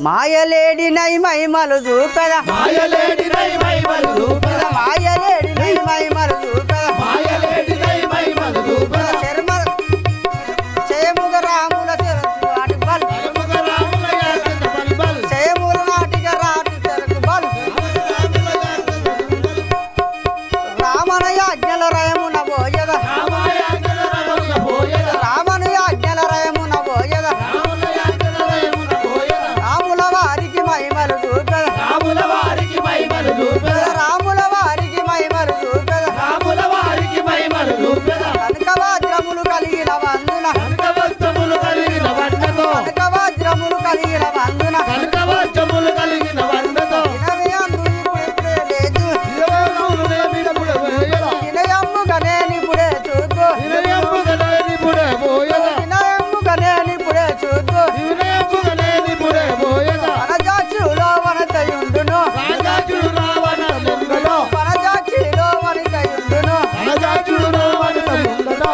మాయలేడి నై మైమలు చూపెద మాయలేడి నై మైమలు చూపెద మాయలేడి నై మైమలు చూపెద మాయలేడి నై మైమలు చూపెద శర్మ చేముగ రాముల శిరస్సు వాటి బల్ చేముగ రాముల యాగంత బల్ బల్ చేముల నాటిక రాటి చెరకు బల్ రామన యాజ్ఞల రయమున పోయద రామను యాజ్ఞల రయమున పోయద రాముల వారికి మైమలు చూపెద రాముల వారికి మైమలు చూపెద రాముల వారికి మైమలు చూపెద రాముల వారికి మైమలు చూపెద కనక వజ్రములు కలిగిన వందున కనక వస్త్రములు కలిగిన వన్నతో కనక వజ్రములు కలిగిన వందున కనక వస్త్రములు కలిగిన వన్నతో వినయందు ఇప్పుడిప్పుడే లేదు వినయముగనేనిపుడే పోయెద వినయమ్ముగనేనిప్పుడే చూద్దు వినయముగనేనిపుడే పోయెద వినయమ్ముగనేనిప్పుడే చూద్దు వినయముగనేనిపుడే పోయెద వనజాక్షిలో వనతయుండును రాజాచుడు రావణుండడో వనజాక్షిలో వనతయుండును రాజాచుడు రావణుండడో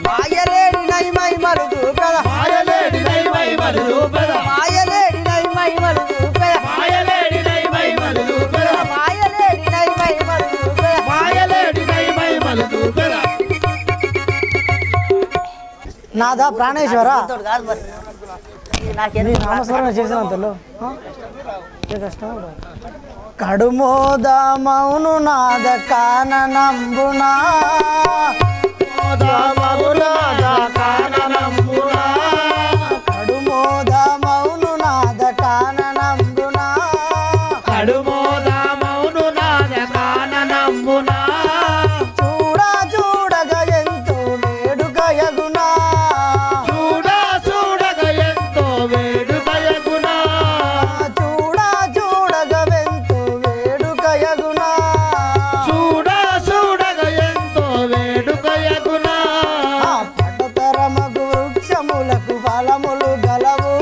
మాయలేడి నై మైమలు చూపెద మాయలేడి నై మైమలు చూపెద మాయలేడి నై మైమలు చూపెద మాయలేడి నై మైమలు చూపెద మాయలేడి నై మైమలు చూపెద మాయలేడి నై మైమలు చూపెద నాదా ప్రాణేశ్వర కాదు మరి నీ నామస్మరణ చేసినంతలో కష్టం కడుమోదమౌను నాద కాననంబునా కడుమోదమౌను నాద కాననంబునా చూడా చూడగా ఎంతో వేడుకయగునా చూడా చూడగా ఎంతో వేడుకయగునా ఆ పటతరమగు వృక్షములకు ఫలములు గలవు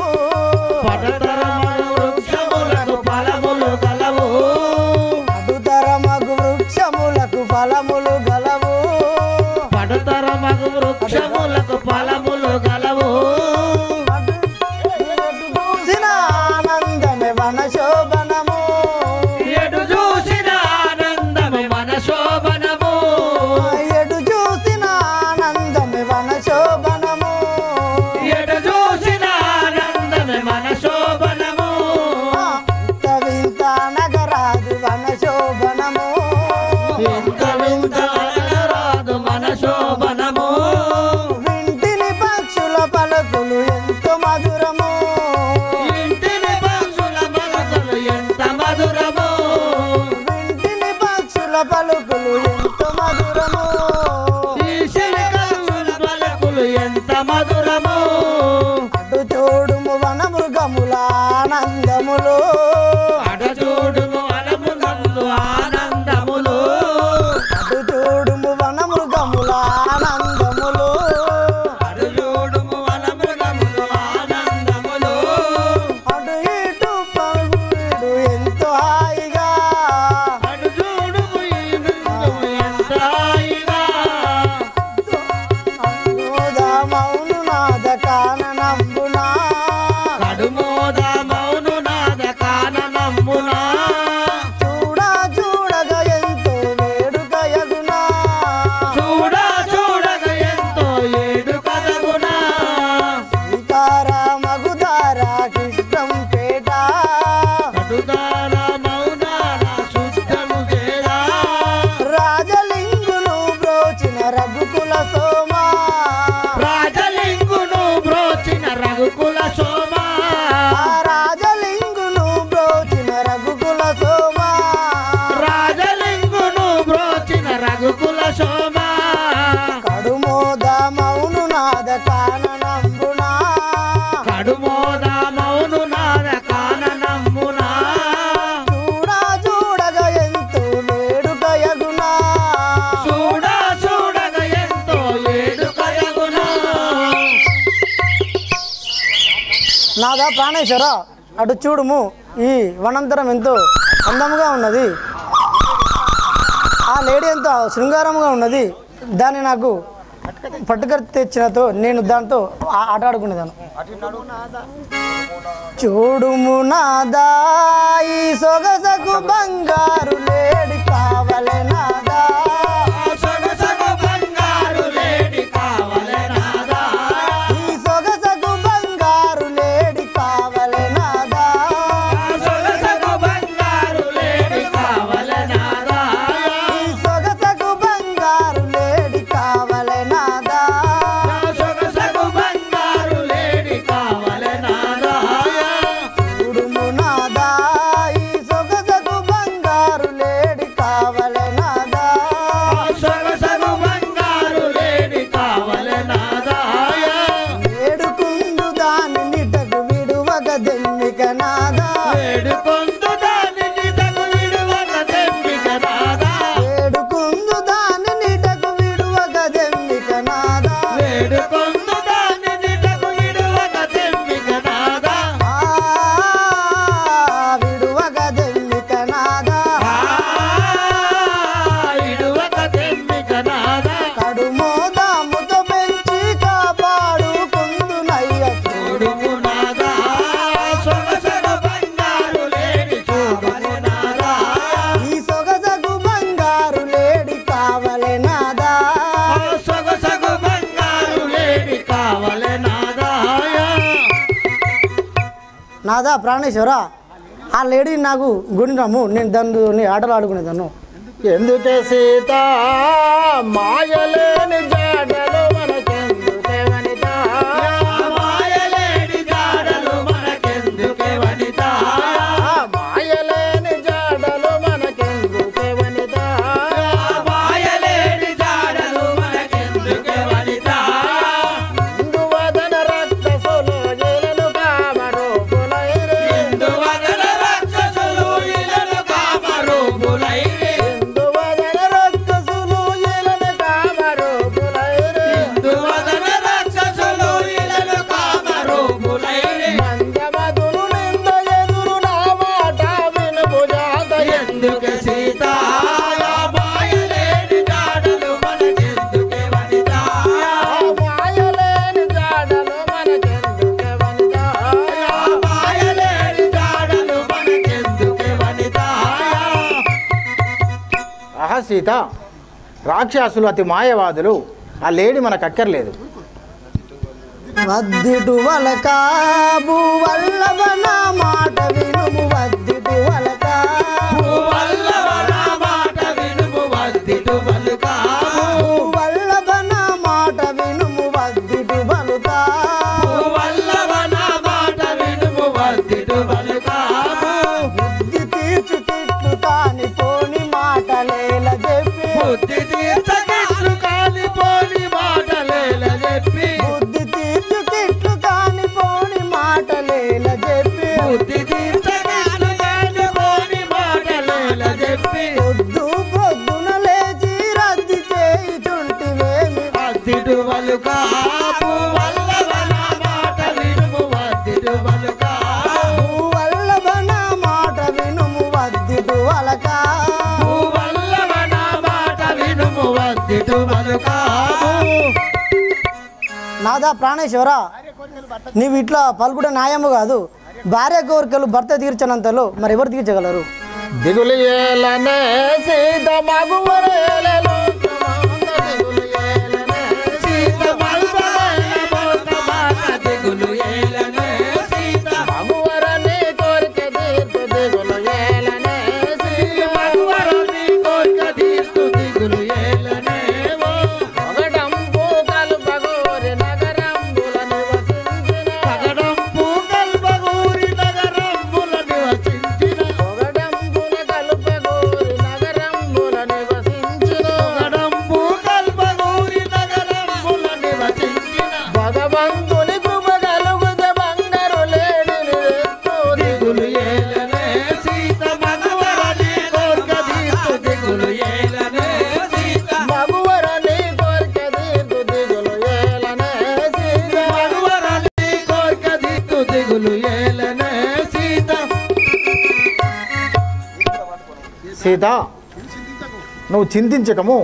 పటుతరమగు వృక్షములకు ఫలములు గలవు పడతరమగు వృక్షములకు ఫలములు గలవు చూసిన ఆనందమే వనశోభనము ఎటు చూసిన ఆనందమే మన శోభనము ఎటు చూసిన ఆనందమే వనశోభనము ఎటు చూసిన ఆనందమే మన శోభనము అంత వింత నగరాదు వనశోభనము ఎంత వింత అనరాదు మన శోభనము వింటిని పక్షుల పలుకులు ఎంతో మధురము ఇంటిని పక్షుల పలుకులు ఎంత మధురము వింటిని పక్షుల పలుకులు ఎంతో మధురము ఈశని పక్షుల పలుకులు ఎంత మధురము అటు చూడుము వన మృగముల ఆనందములు అటు చూడుము అనమునందు ఆనందములు అటు చూడుము వన మృగముల ఆనందములు అటు చూడుము అనమునందు ఆనందములు అటు ఇటు పగుడు ఎంతో హాయిగా అటు చూడుము ఈ నిండు ఎంత హాయిగా మౌను నాద కాననంబునా కడుమోద మౌను నాద కాననంబునా చూడా చూడగా ఎంతో వేడుకయగునా చూడా చూడగా ఎంతో ఏడు కదగునా శ్రీకార మగుదార కృష్ణం పేట కటుదార మౌనార శుద్ధము చేరా రాజలింగులు బ్రోచిన రఘుకుల సోమా రాజలింగును బ్రోచిన రఘుకుల శోభా ఆ రాజలింగులు బ్రోచిన రఘుకుల సోమా రాజలింగును బ్రోచిన రఘుకుల శోభా కడుమోద మౌను నాద కాననంబునా కడుమోద మౌను నాద కాననంబునా చూడా చూడగా ఎంతో వేడుకయగునా చూడా చూడగా ఎంతో ఏడు కయగునా నాదా ప్రాణేశ్వర అటు చూడుము ఈ వనంతరం ఎంతో అందముగా ఉన్నది ఆ లేడీ ఎంతో శృంగారంగా ఉన్నది దాన్ని నాకు పట్టుక తెచ్చినతో నేను దాంతో ఆట ఆడుకునేదాను. చూడుము నాదా ఈ సొగసకు బంగారు లేడి కావలే నాదా, సొగసగు బంగారు లేడి కావలే నాదా, ఈ సొగసకు బంగారు లేడి కావలే నాదా, సొగసగు బంగారు లేడి కావలే నాదా, ఈ సొగసకు బంగారు లేడి కావలే నాదా, సొగసగు బంగారు లేడి కావలే నాదా, చూడుము నాదా ఈ సొగసకు బంగారు లేడి కావలే నాదా, సొగసగు బంగారు లేడి కావలే నాదా, వేడుకుందు దాని నిటకు విడువగ దెమ్మిక నాదా, వేడుకొందు దాని నిటకు విడువక తెమ్మిక నాదా, వేడుకుందు దాని నిటకు విడువగ దెమ్మిక నాదా, వేడుకొందు దాని నిటకు విడువక తెమ్మిక నాదా, విడువగ దెమ్మిక నాదా, విడువక తెమ్మిక నాదా, కడుమోదాముతో పెంచి కాపాడుకుందునయ్య చూడుము నాదా, సొగసగు బంగారు లేడి చూడుము నాదా, ఈ సొగసగు బంగారు లేడి కావలే నాదా, సొగసగు బంగారు లేడి కావలే నాదా, నాదా ప్రాణేశ్వర ఆ లేడీ నాకు గుణినము నేను దాన్ని ఆటలు ఆడుకునేదాన్ని. ఎందుకే సీత మాయలేని జాడలు మనకెందుకే వనిత, మాయలేడి జాడలు మనకెందుకే వనిత, మాయలేని జాడలు మనకెందుకే వనిత, మాయలేడి జాడలు మనకెందుకే వనిత, ఇందువదన రక్తసులు ఏలను కామరూపులైరి, ఇందువదన రాక్షసులు ఇలను కామరూపులైరి, ఇందువదన రక్తసులు ఏలను కామరూపులైరి, ఇందువదన రాక్షసులు ఇలను కామరూపులైరి, మందమదులు నింద ఎదురు నా మాట వినుము జాతయ, ఎందుకే సీత మాయలేడి జాడలు మనకెందుకే వనిత, మాయలేని జాడలు మనకెందుకే వనిత, మాయలేడి జాడలు మనకెందుకే వనిత, ఆహా సీత, రాక్షసులు అతి మాయవాదులు, ఆ లేడీ మనకు అక్కర్లేదు. వద్దిటు వలక భూవల్లభ నా మాట వినుము, వద్దిటు వలక వల్లవ నా మాట వినుము వద్దిటు పలుకా, భూవల్లభ నా మాట వినుము, వద్దిటు వలుక వల్లవ నా మాట వినుము వద్దిటు పలుకా, బుద్ధి తీర్చు తిట్లు కాని పోని మాటలేల చెప్పి, బుద్ధి తీర్చకిట్లు కాలిపోని మాటలేల చెప్పి, బుద్ధి తీర్చు తిట్లు కాని పోని మాటలేల చెప్పి, బుద్ధి తీర్చకిట్లు కాలిపోని మాటలేల చెప్పి, పొద్దు పొద్దున లేచి రద్ది చేయుచుంటివేమి, వద్దిటు పలుకా, వల్లవ నా మాట వినుము వద్దిటు పలుకా, భూవల్లభ నా మాట వినుము, వద్దిటు వలక వల్లవ నా మాట వినుము వద్దిటు పలుకా, నాదా ప్రాణేశ్వర నీవు ఇట్లా పలుకుట న్యాయము కాదు. భార్య కోరికలు భర్త తీర్చనంతలో మరి ఎవరు తీర్చగలరు? దిగులు ఏలనే సీత మగువరేలలో దిగులు ఏలనే సీత మల్బలైన మోతమాత దిగులు ఏలనే సీత, మగువరని కోరిక తీర్చు దిగులు ఏలనే సీత, మగువరని కోరిక తీర్చు దిగులు ఏలనే ఓ, పొగడంపు కలుపగోరి నగరంబుల నివసించిన, పగడంపు కల్పగూరి నగరంబుల నివసించిన, పొగడంపున కలుపగోరి నగరంబుల నివసించిన, పగడంపు కల్పగూరి నగరంబుల నివసించిన, భగవంతుని కృప కలుగుతే బంగారు లేడిని ఎత్తు దిగులు ఏలనే సీత, మగువరని కోరిక తీర్చు దిగులు ఏలనే సీత, మగువరని కోరిక తీర్చు దిగులు ఏలనే సీత, మగువరని కోరిక తీర్చు దిగులు ఏలనే సీత, సీత నువ్వు చింతించకము,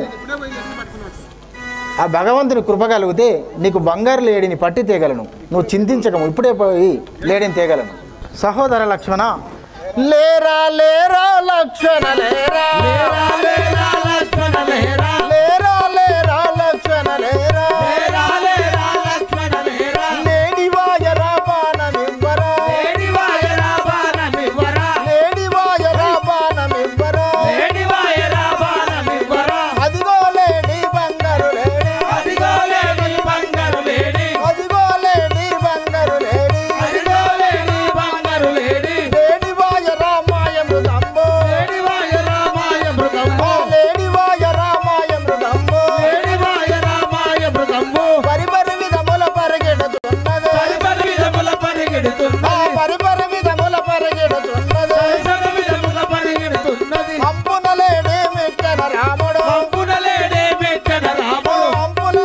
ఆ భగవంతుని కృప కలిగితే నీకు బంగారు లేడిని పట్టి తేగలను. నువ్వు చింతించకము, ఇప్పుడే పోయి లేడిని తేగలను. సహోదర లక్ష్మణ, లేరా లేరా లక్ష్మణ లేరా, లేరా లేరా లక్ష్మణ లేరా, లేరా లేరా లక్ష్మణ లేరా, లేరా లేరా లక్ష్మణ లేరా, లేడి వాయరా బాణమివ్వరా, లేడి వాయరా బాణమివ్వరా, లేడి వాయరా బాణమివ్వరా, లేడి వాయరా బాణమివ్వరా, అదిగో లేడి బంగారు లేడి, అదిగో లేడి బంగారు లేడి, అదిగో లేడి బంగారు లేడి, అదిగో లేడి బంగారు లేడి, లేడి వాయరా మాయ మృదంబో, లేడి వాయరా మాయ మృగంబు, లేడి వాయరా మాయ మృదంబో, లేడి వాయరా మాయ మృగంబు, పరిపరి విధముల పరిగెడుతున్నది, పరిపరి విధముల పరిగెడుతున్నది, పరిపరి విధముల పరిగెడుతున్నది, పరిసర విధముల పరిగెడుతున్నది, అంపున లేడి మెట్టన రాముడు, పంపున లేడే మెట్టన రాముడు, అంపున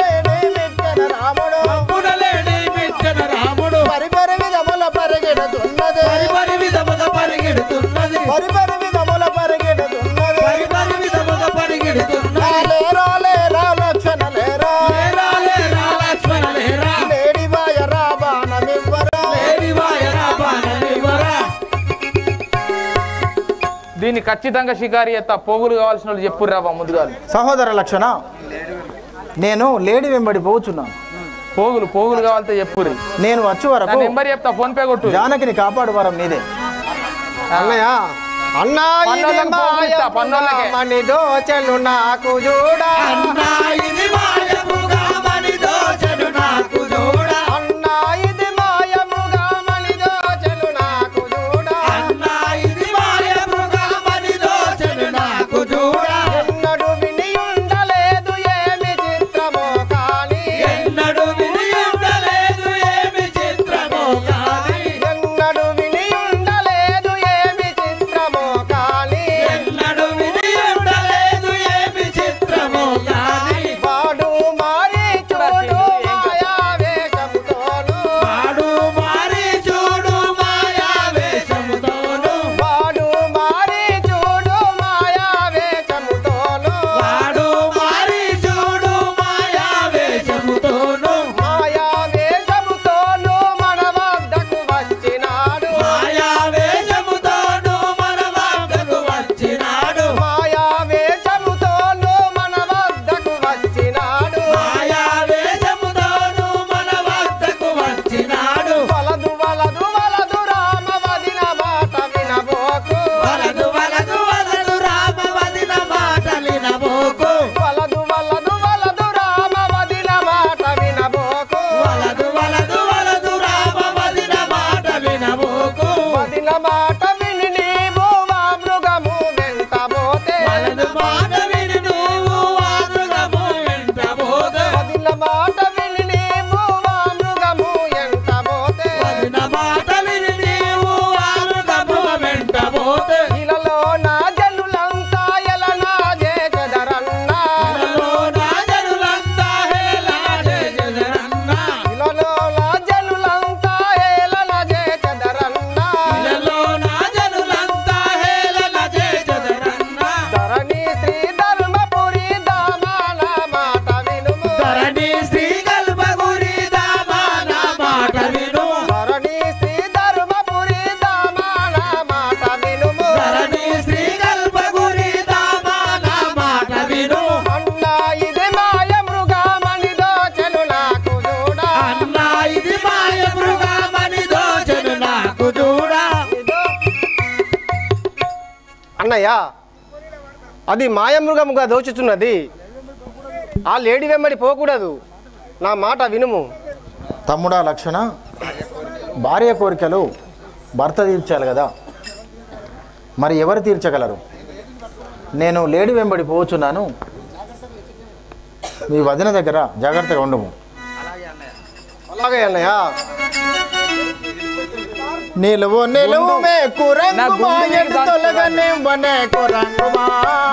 లేడి మెట్టన రాముడు, పంపున లేడే మెట్టన రాముడు, పరిపరి విధముల పరిగెడుతున్నది, పరిపరి విధముల పరిగెడుతున్నది, పరిపరి విధముల పరిగెడుతున్నది, పరిపరి విధముల పరిగెడుతున్నది, లేరా లేరా లక్షణ లేరా, లేరా లేరా లక్ష్మణ లేరా, లేడి వాయరా బాణమివ్వరా, లేడి వాయరా బాణమివ్వరా. దీన్ని ఖచ్చితంగా షికారి ఎత్తా పోగులు కావాల్సిన వాళ్ళు చెప్పుర్రా ముందుగా. సహోదర లక్షణ, నేను లేడి వెంబడి పోచున్నాను. పోగులు పోగులు కావాలంటే చెప్పుర్రి. నేను వచ్చే నా వరకు నెంబర్ చెప్తా, ఫోన్ పే కొట్టు. జానకిని కాపాడు వరం నీదే. అన్నయ్య అన్నా పన్నోళ్ళకి పోగులు ఇస్తా, పన్నోళ్ళకే. మణి దోచెను నాకు చూడా, అన్నా ఇది మాయముగా మణి దోచెను నాకు చూడా, అన్నా ఇది మాయముగా మణి దోచెను నాకు చూడా, అన్నా ఇది మాయముగా మణి దోచెను నాకు చూడా, ఎన్నడు విని ఉండలేదు ఏమి చిత్రమో కానీ, ఎన్నడు విని ఉండలేదు ఏమి చిత్రమో కాని, ఎన్నడు విని ఉండలేదు ఏమి చిత్రమో కానీ, ఎన్నడు విని ఉండలేదు ఏమి చిత్రమో కాని, వాడు మారి చూడు మాయా వేషముతోను, వాడు మారి చూడు మాయా వేషముతోను, వాడు మారి చూడు మాయా వేషముతోను, వాడు మారి చూడు మాయా వేషముతోను, మాయా వేషముతోను మన వద్దకు వచ్చినాడు, మాయా వేషముతోను మన వద్దకు వచ్చినాడు, మాయా వేషముతోను మన వద్దకు వచ్చినాడు, మాయా వేషముతోను మన వద్దకు వచ్చినాడు, వలదు వలదు వలదు రామ వదిన మాట వినబోకు, వలదు వలదు వలదు రామ వదిన మాటలినబోకు, వలదు వలదు వలదు రామ వదిన మాట వినబోకు, వలదు వలదు వలదు రామ వదిన మాట వినబోకు, వదిన మాట విని నీవు ఆ మృగము వెంటబోతే, వలదు మాట విని నువ్వు ఆ మృగము వెంటబోదు, వదిన మాట విని నీవు ఆ మృగము ఎంటబోతే, వదిన మాట విని నీవు ఆ మృగము వెంటబోదు, ఇలలో నా జనులంతా ఎలనా చేసెదరన్నా, ఇలలో నా జనులంతా హేళన చేసెదరన్నా, ఇలలో నా జనులంతా ఏలన చేసెదరన్నా, ఇలలో నా జనులంతా హేళన చేసెదరన్నా, ధరణి శ్రీ ధర్మపురి దామాన మాట వినుము, ధరణి శ్రీ కల్పగురి దామాన మాట వినుము, ధరణి శ్రీ ధర్మపురి దామాన మాట వినుము, ధరణి శ్రీ కల్పగురి దామాన మాట వినుము, అన్నా ఇది మాయ మృగమని దోచెను నాకు చూడా, అన్నా ఇది మాయ మృగమని దోచెను నాకు చూడా, అన్నయ్య అది మాయమృగముగా దోచుచున్నది, ఆ లేడీ వెంబడి పోకూడదు, నా మాట వినుము. తమ్ముడా లక్షణ, భార్య కోరికలు భర్త తీర్చాలి కదా, మరి ఎవరు తీర్చగలరు? నేను లేడీ వెంబడి పోచున్నాను, మీ వదిన దగ్గర జాగ్రత్తగా ఉండము. అలాగే అన్నయ్య. నిలువు నిలువు మే కురంగు మాయడు తొలగనివ్వనే కురంగుమా,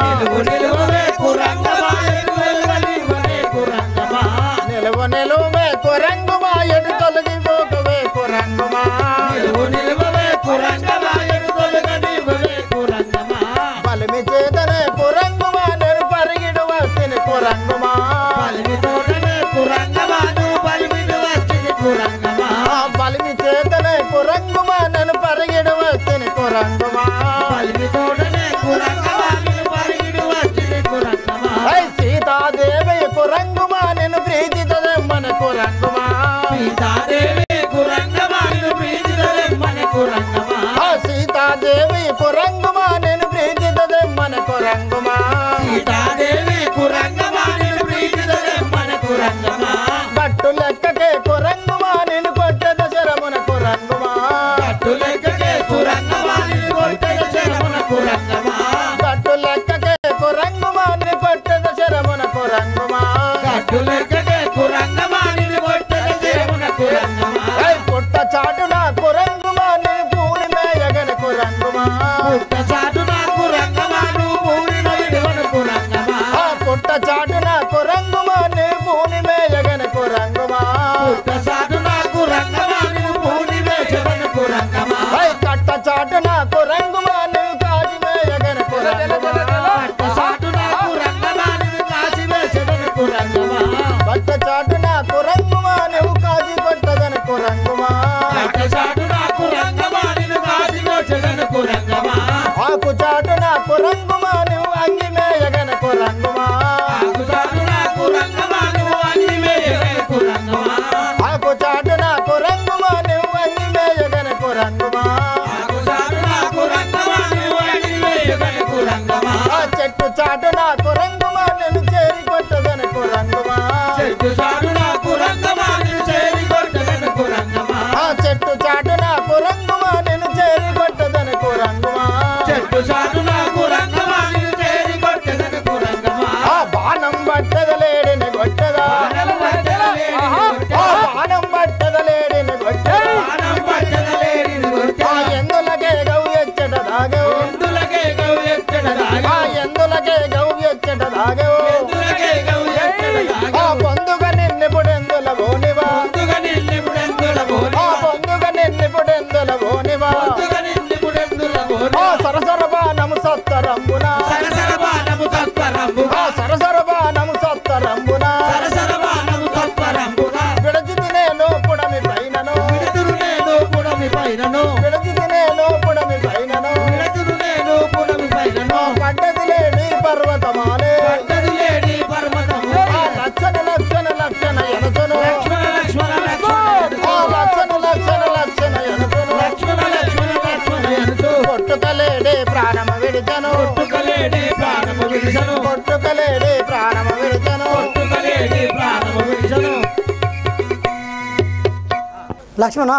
నిలువు నిలువవే కురంగమా, నిలువెల్వనివ్వనే కురంగమా, నిలువు నిలువు మే కురంగు మాయడు తొలగిపోకవే కురంగుమా, నిలువు నిలువవే కురంగమా, ఎడుతొలగనివ్వవే కురంగమా, బలిమి చేతనే కురంగుమా, నెరు పరిగిడు వస్తిని కురంగుమా, కురంగుమా పలికి తోటనే కురంగమా నిన్ను పరిగిడు వచ్చింది కురంగమా సీతాదేవి కురంగుమా నిన్ను ప్రీతితదెమ్మన కురంగుమా సీతాదేవి కురంగమా నిన్ను ప్రీతితదెమ్మన కురంగమా సీతాదేవి కురంగుమా నిన్ను ప్రీతితదెమ్మన కురంగుమా సీతాదేవి కురంగమా నిన్ను ప్రీతితదెమ్మన కురంగమా కట్టు లెక్కకే కురంగుమా నిన్ను కొట్టెద శరమున కురంగుమా కట్టు లెక్కకే కురంగమా నిన్ను కొట్టెద శరమున కురంగమా కట్టు లెక్కకే కురంగుమా నిన్ను కొట్టెద శరమున కురంగుమా కట్టు లెక్కకే కురంగమా నిన్ను కొట్టెద శరమున కురంగమా పుట్ట చాటున కురంగుమా నిన్ను పూని మేయగన కురంగుమా పుట్ట చాటున కురంగమా నువ్వు పూరిన ఇడువన కురంగమా పుట్ట చాటున కురంగుమా నిన్ను పూని మేయగన కురంగుమా పుట్ట చాటున కురంగమా నువ్వు పూని వేషవన కురంగమా కట్ట చాటున కురంగుమా నువ్వు కాజి మేయగన కురంగుమా పుట్ట చాటున కురంగమా నువ్వు కాసి వేషవన కురంగమా పట్ట చాటున కురంగుమా నువ్వు కాజి కొట్టదన కురంగుమా పుట్ట చాటున కురంగమా నువ్వు కాసి వేషవన కురంగమా ఆకు చాటున కురంగుమా నువ్వు అంగి మేయగన కురంగుమా ఆకు చాటున కురంగమా నువ్వు అన్ని వేషవన కురంగమా ఆకు చాటున కురంగుమా నువ్వు అంగి మేయగన కురంగుమా ఆకు చాటున కురంగమా నువ్వు అన్ని వేషవన కురంగమా చెట్టు చాటున కురంగుమా నేను చేరి కొట్టదన కురంగుమా చెట్టు చాటున కురంగమా నువ్వు చేరి కొట్టదన కురంగమా చెట్టు చాటున కురంగుమా నేను చేరి కొట్టదన కురంగుమా చెట్టు చాటున కురంగమా నువ్వు చేరి కొట్టదన కురంగమా బాణం పట్టదలేడిని కొట్టదా బాణం పట్టదలేడిని కొట్టదా. బాణం పట్టదలేడిని కొట్టదా బాణం పట్టదలేడిని కొట్టదా. ఎందులకే గవ్యచ్చట దాగవు ఎందులకే గౌయెత్తడ దాగా. ఎందులకే గవ్యచ్చట దాగవు ఎందులకే గౌయెత్తడ దాగా. పొందుగ నిన్నెప్పుడెందుల బోనివా పొద్దుగ నిన్నెప్పుడెందుల బోనివా. పొందుగ నిన్నెప్పుడెందుల బోనివా పొద్దుగ నిన్నెప్పుడెందుల బోనివా. సరసర బాణము సత్తరంబున సరసర బాణము తత్పరంబుగా. సరసర బాణము సత్తరంబున సరసర బాణము తత్పరంబుగా. విడచితి నేను పుడమి పైనను విడుతురు నేను పుడమి పైనను. విడచితి నేను పుడమి పైనను విడుతురు నేను పుడమి పైనను. పడ్డది లేని పర్వతమాలే పట్టది లేని పర్వతము. లక్షణ లక్షణ లక్షణ ఎనసను లక్ష్మణ లక్ష్మణ లక్ష్మణ ఎనుచు. లక్షణ లక్షణ లక్షణ ఎనసను లక్ష్మణ లక్ష్మణ లక్ష్మణ ఎనుచు. కొట్టుకలేడే ప్రాణమ విడిచను కొట్టుకలేడి ప్రాణము విడిసను. కొట్టుకలేడే ప్రాణమ విడిచను కొట్టుకలేడి ప్రాణము విడిసను. లక్ష్మణ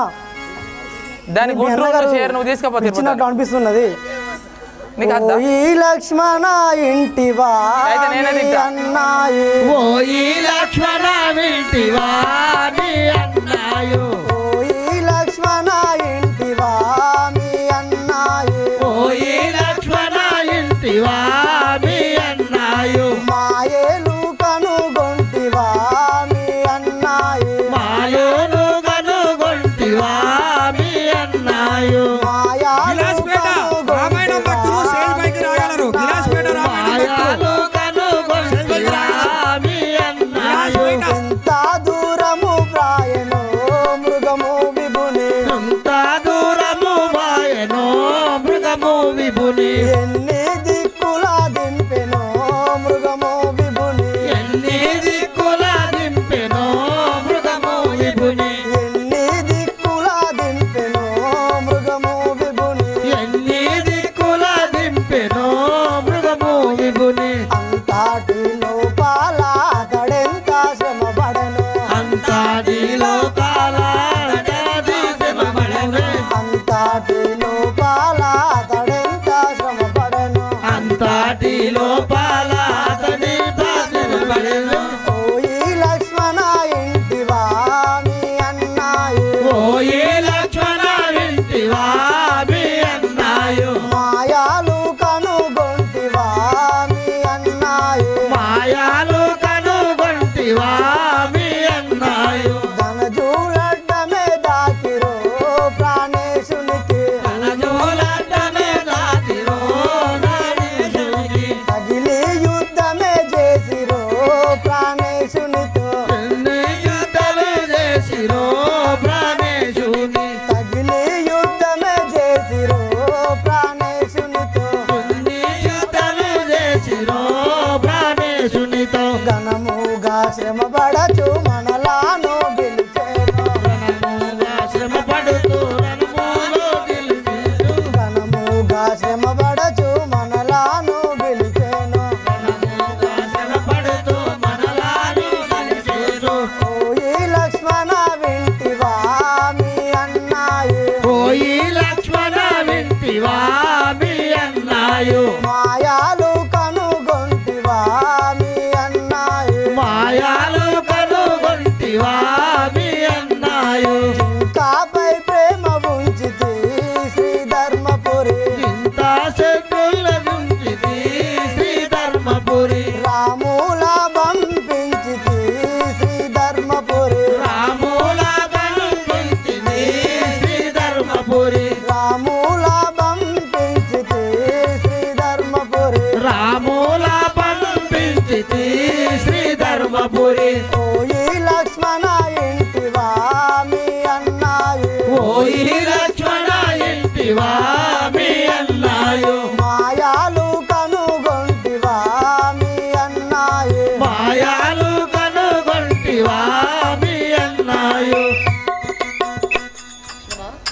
దాని మీ గుంటూరు అన్నగారు షేర్ నువ్వు తీసుకపోతే ఇచ్చినట్టు అనిపిస్తున్నది. నీకు అద్దా? ఓ ఈ లక్ష్మణ ఇంటివా అయితే నేనే తింటా. అన్నాయి ఓ ఈ లక్ష్మణ వింటివా నీ అన్నాయు. ఓ ఈ లక్ష్మణ ఇంటివా మీ అన్నాయి ఓ ఈ లక్ష్మణ ఇంటివా నీ అన్నాయు. మాయేలు కనుగొంటివా మీ అన్నాయి మాయోను కనుగొంటివా మీ అన్నాయు. మాయాలు రామాయణం భక్తులు స్టేజ్ పైకి రాగలరు. గిలాస్పేట రామాయణం భక్తులు మాయాలు కనుగొంటివా మీ అన్నాయు. ఎంత దూరము ప్రాయను మృగము విభుని ఎంత దూరము వాయనో మృగము విభుని. ఎన్ని దిక్కుల దింపెను మృగము విభుని ఎన్ని దిక్కుల దింపెనో మృగము విభుని. ఎన్ని దిక్కుల దింపెను మృగము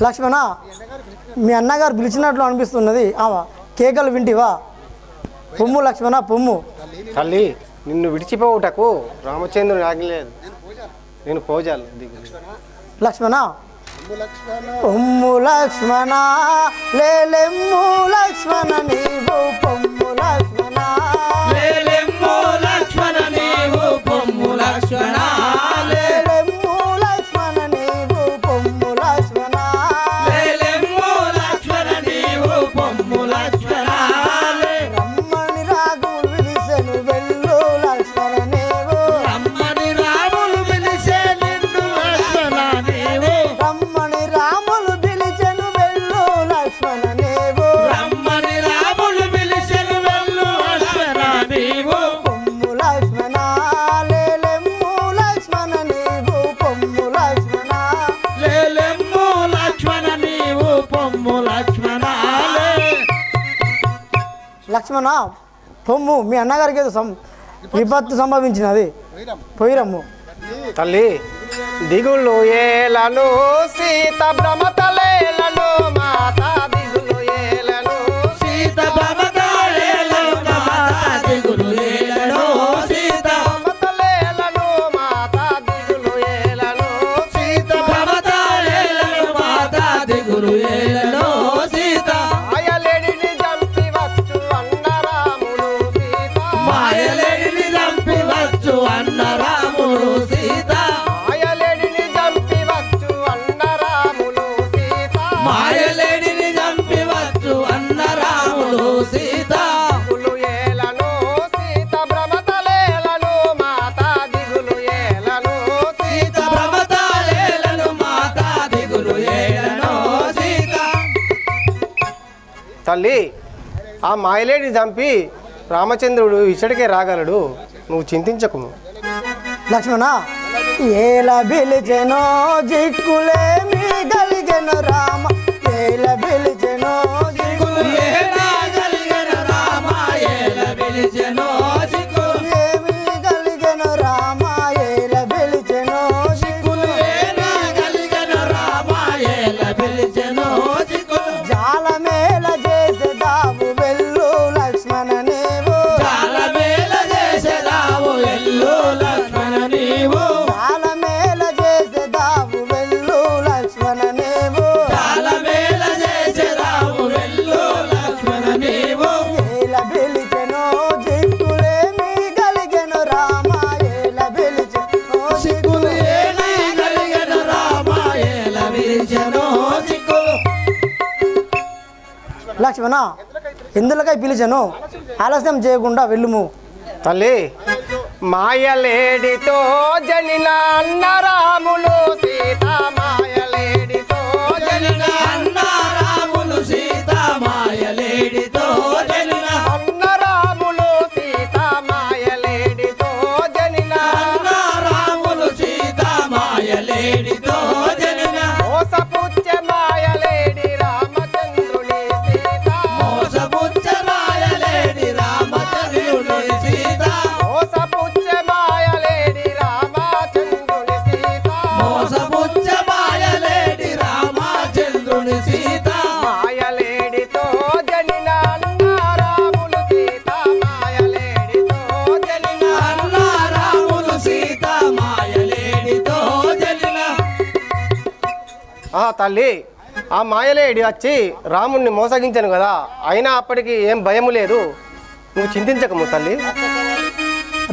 లక్ష్మణ మీ అన్నగారు పిలిచినట్లు అనిపిస్తున్నది కేకలు వింటివా? పొమ్ము లక్ష్మణ పొమ్ము. తల్లి నిన్ను విడిచిపోవుటకు రామచంద్రుని ఆజ్ఞ లేదు. నేను పోజాలు లక్ష్మణ పొమ్ము లక్ష్మణ లేలెమ్ము లక్ష్మణ నీవు పొమ్ము లక్ష్మణ లేలెమ్మో లక్ష్మణ నీవు పొమ్ము లక్ష్మణ లేలెమ్ము లక్ష్మణ నీవు పొమ్ము లక్ష్మణ లేలెమ్మో లక్ష్మణ నీవు పొమ్ము లక్ష్మణ రమ్మని రాగులు విలిసెను వెళ్ళు లక్ష్మణ నీవు రమ్మని రాములు పిలిచే నిన్ను లక్ష్మణ నీవు రమ్మని రాములు పిలిచెను వెళ్ళు లక్ష్మణ నీవు రమ్మని రాములు పిలిచెను వెళ్ళు లక్ష్మణ నీవు పొమ్ము లక్ష్మణ లేలెమ్ము లక్ష్మణ నీవు పొమ్ము లక్ష్మణ లేలెమ్మో లక్ష్మణ నీవు పొమ్ము లక్ష్మణ లక్ష్మణ పొమ్ము మీ అన్నగారికి ఏదో విపత్తు సంభవించినది పోయిరమ్ము. తల్లి దిగులు ఏలను సీత భ్రమతలేలను మాత దిగులు ఏలను సీత భవతాళేలను మాత దిగులు ఏలను సీత భ్రమతలేలను మాత దిగులు ఏలను సీత భవతాళేలను మాత దిగులు ఏలను సీత మాయలేడిని చంపి వచ్చు అన్న రాములు సీత మాయలేడిని చంపి వచ్చు అన్న రాముడు సీత మాయలేడిని చంపి వచ్చు అన్న రాములు సీత మాయలేడిని చంపి వచ్చు అన్న రాముడు సీత దిగులు ఏలను సీత భ్రమతలేలను మాత దిగులు ఏలను సీత భవతాళేలను మాత దిగులు ఏలను సీత తల్లి ఆ మాయలేడిని చంపి రామచంద్రుడు ఇచ్చడికే రాగలడు. నువ్వు చింతించకుము. లక్ష్మణ ఏల పిలిచెనో జిక్కులేమి గలిగెను రామ ఏల పిలిచెనో జిక్కులు ఏలా కలిగెను రామ ఏల పిలిచెనో సిక్కులు ఏమి గలిగెను రామ ఏల పిలిచెనో జిక్కులు ఏలా కలిగెను రామ ఏల పిలిచెనో సిక్కులు జాలమేల చేసే దావు వెళ్ళు లక్ష్మణ నీవు చాలా మేల చేసేదావు ఎల్లు లక్ష్మణ నీవు జాలమేల చేసే దావు వెళ్ళు లక్ష్మణ నీవు చాలా మేల చేసేదావు ఎల్లు లక్ష్మణ నీవు ఏల పిలిచెనో జిక్కులేమి గలిగెను రామ ఏల పిలిచెనో సిక్కులు ఏలా కలిగెను రామ ఏల పిలిచెనో సిక్కులు లక్ష్మణ ఎందులకై పిలిచెను ఆలస్యం చేయకుండా వెళ్ళుము. తల్లి మాయలేడితో జనిన అన్న రాములు సీత మాయలేడితో జనిన అన్న రాములు సీత మాయలేడితో జనిన అన్న రాములు సీత మాయలేడితో జనిన అన్న రాములు సీత మాయలేడితో జనిన మోసపుచ్చ మాయలేడి రామచంద్రుని సీత మోసపుచ్చ మాయలేడి రామచంద్రుని సీత మోసపుచ్చ మాయలేడి రామచంద్రుని సీత మోసపుచ్చ మాయలేడి రామచంద్రుని సీత మాయలేడితో జనిన అన్న రాములు సీత మాయలేడితో జనిన అన్న రాములు సీత మాయలేడితో జనిన తల్లి ఆ మాయలేడి వచ్చి రాముణ్ణి మోసగించాను కదా, అయినా అప్పటికి ఏం భయము లేదు. నువ్వు చింతించకము తల్లి.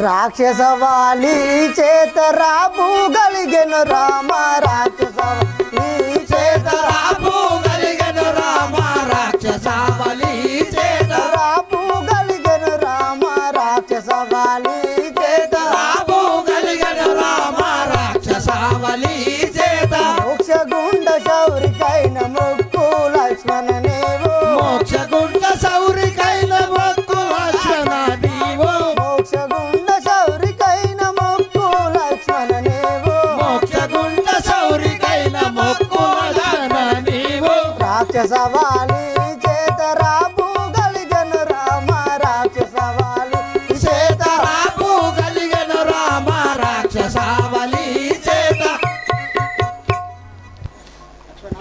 రాక్షస వాలి చేత రాబు గలిగెను రామ రాక్షస వాలి చేత రాబు గలిగెను రామ రాక్షసావలి చేత రాబు గలిగెను రామ రాక్షస వాలి చేత రాబు గలిగెను రామ రాక్షసావలి చేత మోక్షగుండ శౌరికైన ముక్కు లక్ష్మణ నీవు మోక్షగుండ సౌరికైన మొక్కు లక్ష్మణ నీవు మోక్షగుండ శౌరికైన ముక్కు లక్ష్మణ నీవు మోక్షగుండ సౌరికైన మొక్కు లక్ష్మణ నీవు రాక్షస వాలి చేత రాబు గలిగెను రామ రాక్షస వాలి చేత రాబు గలిగెను రామ రాక్షసావలి చేత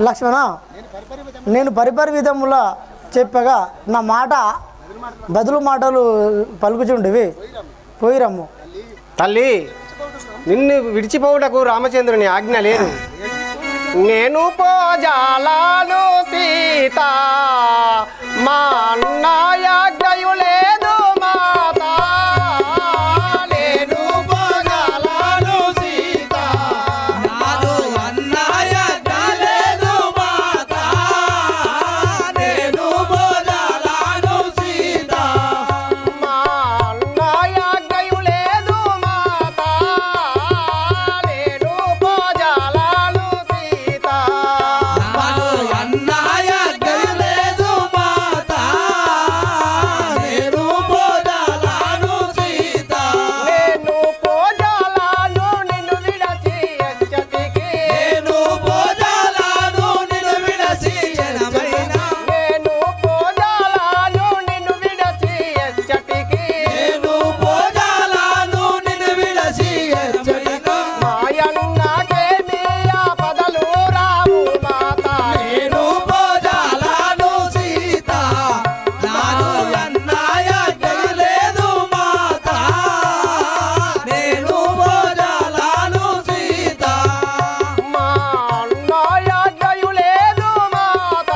లక్ష్మణ నేను పరిపరి విధములా చెప్పగా నా మాట బదులు మాటలు పలుకుచుండేవి పోయిరమ్ము. తల్లి నిన్ను విడిచిపోవుటకు రామచంద్రుని ఆజ్ఞ లేదు. నేను పోజాలను సీత మా అన్నయాజ్ఞయు లేదు మాత. నేను పోజాలను సీత నాదు అన్నయాజ్ఞ లేదు మాత. నేను పోజాలను సీత మా అన్నయాజ్ఞయు లేదు మాత. నేను పోజాలను సీత నాదు అన్నయాజ్ఞ లేదు మాత. నేను పోజాలను సీత నేను పోజాలను నిన్ను విడచి ఎచ్చటికి. నేను పోజాలను నిన్ను విడచి జనమైన నేను పోజాలను నిన్ను విడచి ఎచ్చటికి. నేను పోజాలను నిన్ను విడచి ఎచ్చటికి. మాయన్నకేమి ఆపదలు రావు మాత. నేను పోజాలను సీత నాదు అన్నయాజ్ఞ లేదు మాత. నేను పోజాలను సీత మా అన్నయాజ్ఞయు లేదు మాత.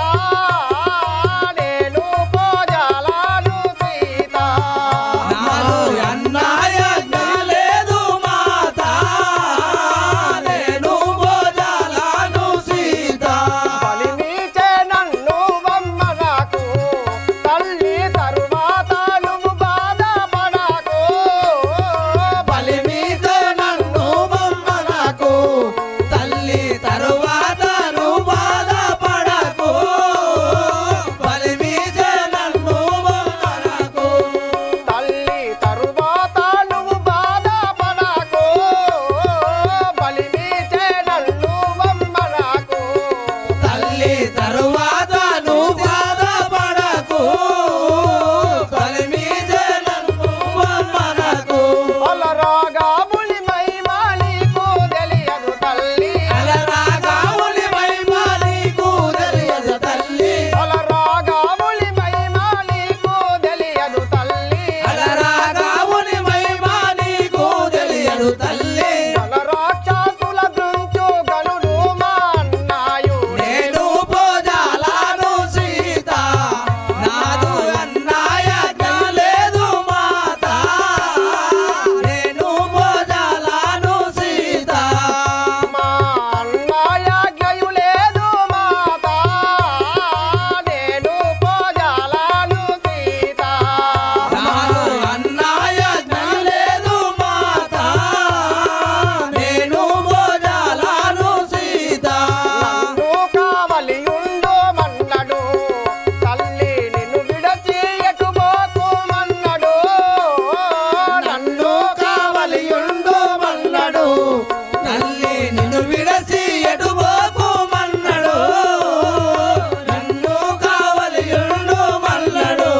నేను పోజాలను సీత నాదు అన్నయాజ్ఞ లేదు మాత. నేను పోజాలను సీత బలిమీచే నన్ను వమ్మనకు తల్లి తరువాత నువ్వు బాధపడకు. బలిమీద నన్ను బొమ్మనకు తల్లి తరువాత నువ్వు బాధపడకు. బలిమీద నన్ను బొమ్మనకు తల్లి తరువాత నువ్వు బాధపడకు. బలిమీచే నన్ను వమ్మనకు. తల్లి తరువాత నువ్వు బాధపడకు. బలిమీద నన్ను బొమ్మనకు అలరాగాములి మహిమా నీకు తెలియదు తల్లి. అలరాగాములి మహిమ నీకు తెలియదు తల్లి. అలరాగాములి మహిమా నీకు తెలియదు తల్లి. అలరాగాముని మహిమ నీకు తెలియదు తల్లి. రాక్షసుల దృంచు గనుడు మా అన్నాయుడే. నేను పోజాలను సీత నాదు అన్నయాజ్ఞ లేదు మాత. నేను పోజాలను సీత మా అన్నయాజ్ఞయు లేదు మాత. నేను పోజాలను సీత నాదు అన్నయాజ్ఞ లేదు మాత. నేను పోజాలను సీత నన్ను కావలియుండు మన్నడు. తల్లి నిన్ను విడచి ఎటు పోకుమన్నడు. నన్ను కావలియుండు మన్నడు. తల్లి నిన్ను విడసి ఎటుపోకుమన్నడు. నన్ను కావలియుండు మన్నడు.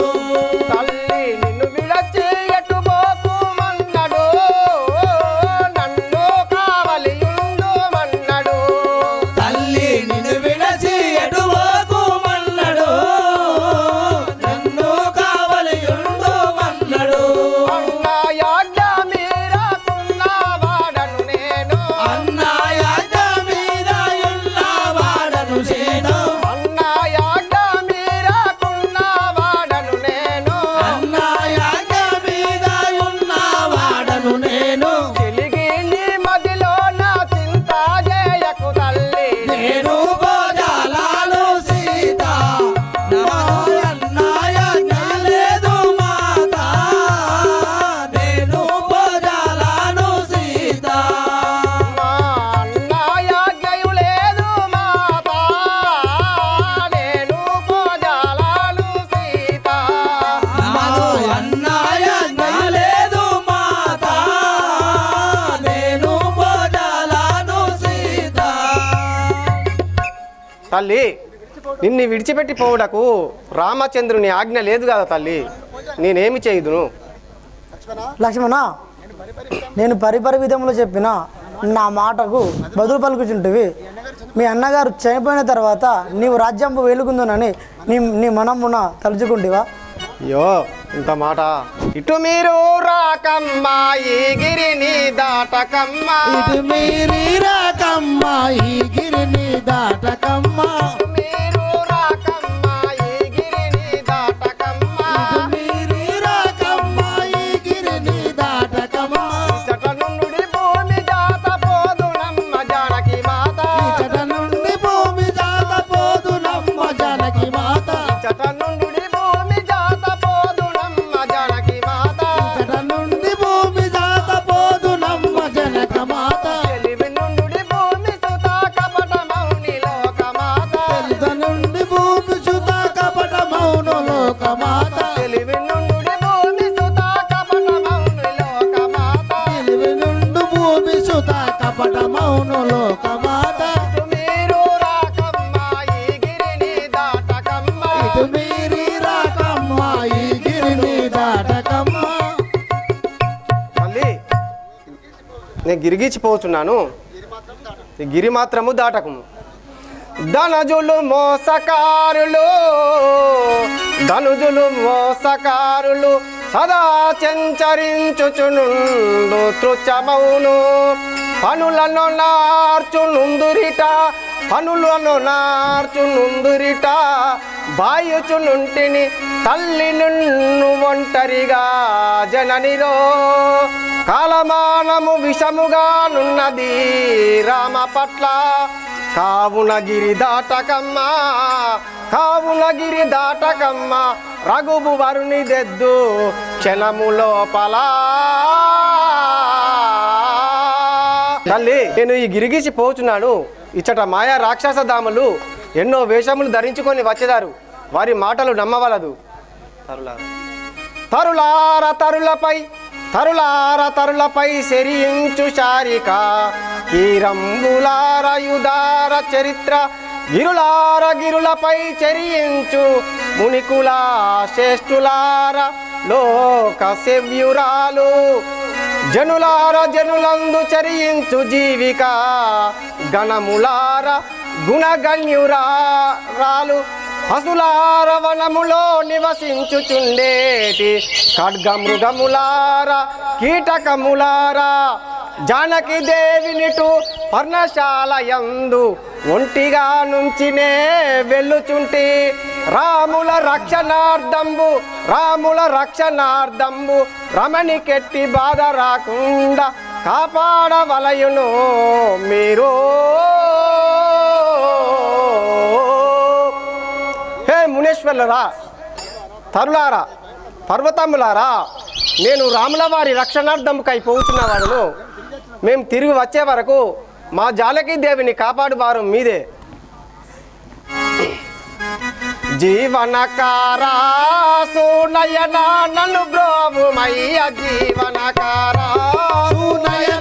తల్లి నిన్ను విడచి ఎటు పోకుమన్నడు. నన్ను కావలియుండు మన్నడు. తల్లి నిన్ను విడసి ఎటుపోకుమన్నడు. నన్ను కావలియుండు మన్నడు. అన్నయాజ్ఞ మీరాకున్న వాడను నేను. అన్నయాజ్ఞ మీద ఉన్నవాడను నేను. అన్నయాజ్ఞ మీరాకున్న వాడను నేను. అన్నయాజ్ఞ మీద ఉన్నవాడను నేను. తిరిగి నీ మదిలో నా చింత చేయకు తల్లి. నేను పోజాలను సీత నాదు అన్నయాజ్ఞ లేదు మాత. నేను పోజాలను సీత మా అన్నయాజ్ఞయు లేదు మాత. నేను పోజాలను సీత నాదు అన్నయాజ్ఞ లేదు మాత. నేను పోజాలను సీత తల్లి నిన్ను విడిచిపెట్టి పోవుటకు రామచంద్రుని ఆజ్ఞ లేదు కదా తల్లి. నేనేమి చేయుదును? లక్ష్మణ నేను పరిపరి విధములో చెప్పిన నా మాటకు బదులు పలుకుచుంటివి మీ అన్నగారు చనిపోయిన తర్వాత నీవు రాజ్యంపు వెలుగుందునని నీ మనమున తలుచుకుంటివా? అయ్యో ఇంత మాట. ఇటు మీరు రాకమ్మా ఈ గిరిని దాటకమ్మా, ఇటు మీరి రాకమ్మా ఈ గిరిని దాటకమ్మా, మీరు రాకమ్మా ఈ గిరిని దాటకమ్మా, ఇటు మీరి రాకమ్మా ఈ గిరిని దాటకమ్మా, ఇచ్చట నుండి భూమి జాత పోదునమ్మ జానకి మాత, ఇచ్చట నుండి భూమి జాత పోదునమ్మ జానకి మాత, ఇచ్చట నుండి భూమి జాత పోదునమ్మ జానకి మాత, ఇచ్చట నుండి భూమి జాత పోదునమ్మ జనక మాత, తెలివి నుండి భూమి సుత కపట మౌని లోక మాత, తెలిత నుండి భూమి సుత కపట మౌన లోక మాత, తెలివి నుండి భూమి సుత కపట మౌని లోక మాత, తెలివి నుండి భూమి సుత కపట మౌన లోక మాత, ఇటు మీరు రాకమ్మా ఈ గిరిని దాటకమ్మా, ఇటు మీరి రాకమ్మా ఈ గిరిని దాటకమ్మా. మళ్ళీ నేను గిరిగిచ్చిపోతున్నాను, ఈ గిరి మాత్రము దాటకము. ధనుజులు మోసకారులు, ధనుజులు మోసకారులు సదా చెంచరించుచునుండు తృచమౌను, పనులను నార్చునుందురిట, పనులను నార్చునుందురిట, బాయుచునుంటిని తల్లి నిన్ను ఒంటరిగా జననిరో, కాలమానము విషముగానున్నది రామ పట్ల, కావున గిరి దాటకమ్మా, కావున గిరి దాటకమ్మా, రఘువు వరుని దెద్దు క్షణము లోపల. తల్లి నేను ఈ గిరిగిసి పోచున్నాను, ఇచ్చట మాయా రాక్షస దాములు ఎన్నో వేషములు ధరించుకొని వచ్చేదారు, వారి మాటలు నమ్మవలదు. తరులార తరులపై తరులార తరులపై శరించు శారిక, కీరంబులార యుధార చరిత్ర, గిరులార గిరులపై చరించు మునికుల శ్రేష్ఠులార లోక సెవ్యురాలు, జనులార జనులందు చరించు జీవిక, గణములార గుణగణ్యురాలు, పశులార వనములో నివసించుచుండేటి ఖడ్గమృగములార కీటకములార, జానకి దేవినిటు పర్ణశాల యందు ఒంటిగా నుంచినే వెళ్ళుచుంటి, రాముల రక్షణార్థంబు రాముల రక్షణార్థంబు రమణికెట్టి బాధ రాకుండా కాపాడవలయును మీరు. హే మునేశ్వర్లరా, తరులారా, పర్వతములారా, నేను రాముల వారి రక్షణార్థంకై పోతున్నవాడును. మేము తిరిగి వచ్చే వరకు మా జానకి దేవిని కాపాడువారు మీదే. జీవనకారా సునయన నన్ను బ్రోవుమయ్య, జీవనకారా సునయన